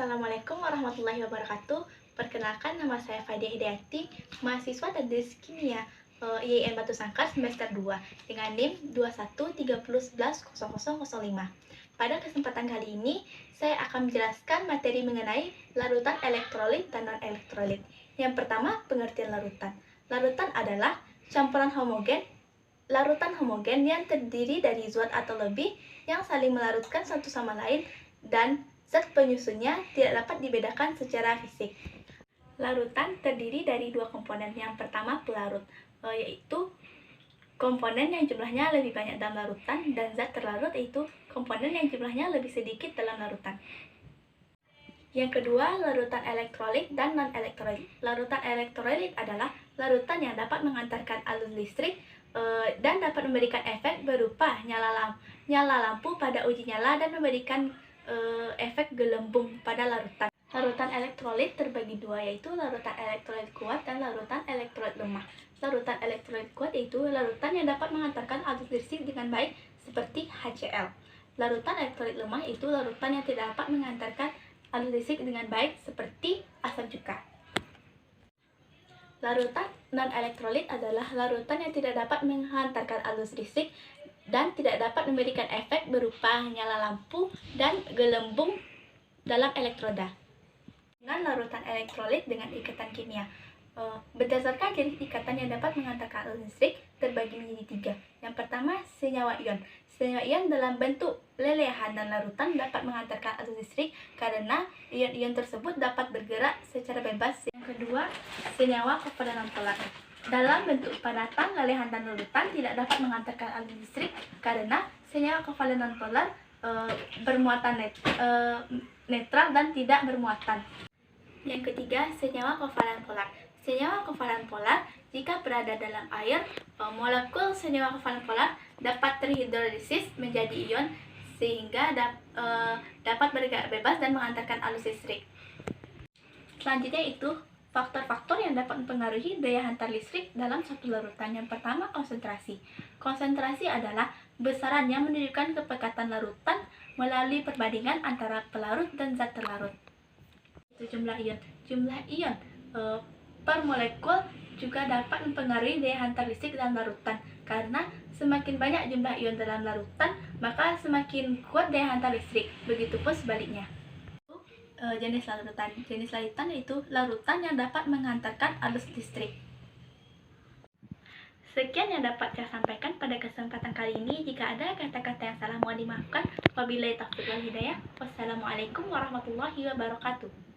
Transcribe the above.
Assalamualaikum warahmatullahi wabarakatuh. Perkenalkan, nama saya Fadia Hidayati, mahasiswa Teknik Kimia IAIN Batu Sangkar semester 2 dengan NIM 2130110005. Pada kesempatan kali ini, saya akan menjelaskan materi mengenai larutan elektrolit dan non-elektrolit. Yang pertama, pengertian larutan. Larutan adalah campuran larutan homogen yang terdiri dari zat atau lebih yang saling melarutkan satu sama lain dan zat penyusunnya tidak dapat dibedakan secara fisik. Larutan terdiri dari dua komponen. Yang pertama, pelarut, yaitu komponen yang jumlahnya lebih banyak dalam larutan, dan zat terlarut yaitu komponen yang jumlahnya lebih sedikit dalam larutan. Yang kedua, larutan elektrolit dan non-elektrolit. Larutan elektrolit adalah larutan yang dapat mengantarkan arus listrik dan dapat memberikan efek berupa nyala lampu pada uji nyala dan memberikan efek gelembung pada larutan. Larutan elektrolit terbagi dua, yaitu larutan elektrolit kuat dan larutan elektrolit lemah. Larutan elektrolit kuat yaitu larutan yang dapat mengantarkan arus listrik dengan baik seperti HCl. Larutan elektrolit lemah yaitu larutan yang tidak dapat mengantarkan arus listrik dengan baik seperti asam cuka. Larutan non-elektrolit adalah larutan yang tidak dapat menghantarkan arus listrik dan tidak dapat memberikan efek berupa nyala lampu dan gelembung dalam elektroda. Dengan larutan elektrolit dengan ikatan kimia, berdasarkan jenis ikatan yang dapat mengantarkan arus listrik terbagi menjadi tiga. Yang pertama, senyawa ion. Senyawa ion dalam bentuk lelehan dan larutan dapat mengantarkan arus listrik karena ion-ion tersebut dapat bergerak secara bebas. Yang kedua, senyawa kovalen nonpolar. Dalam bentuk padatan, lelehan dan larutan tidak dapat mengantarkan arus listrik karena senyawa kovalen nonpolar bermuatan netral dan tidak bermuatan. Yang ketiga, senyawa kovalen polar. Senyawa kovalen polar jika berada dalam air, molekul senyawa kovalen polar dapat terhidrolisis menjadi ion sehingga dapat bergerak bebas dan mengantarkan arus listrik. Selanjutnya itu faktor-faktor yang dapat mempengaruhi daya hantar listrik dalam satu larutan. Yang pertama, konsentrasi. Konsentrasi adalah besaran yang menunjukkan kepekatan larutan melalui perbandingan antara pelarut dan zat terlarut. Itu jumlah ion. Jumlah ion per molekul juga dapat mempengaruhi daya hantar listrik dalam larutan. Karena semakin banyak jumlah ion dalam larutan, maka semakin kuat daya hantar listrik. Begitupun sebaliknya. Jenis larutan. Jenis larutan yaitu larutan yang dapat menghantarkan arus listrik. Sekian yang dapat saya sampaikan pada kesempatan kali ini. Jika ada kata-kata yang salah mohon dimaafkan. Wabillahi taufiq wal hidayah. Wassalamualaikum warahmatullahi wabarakatuh.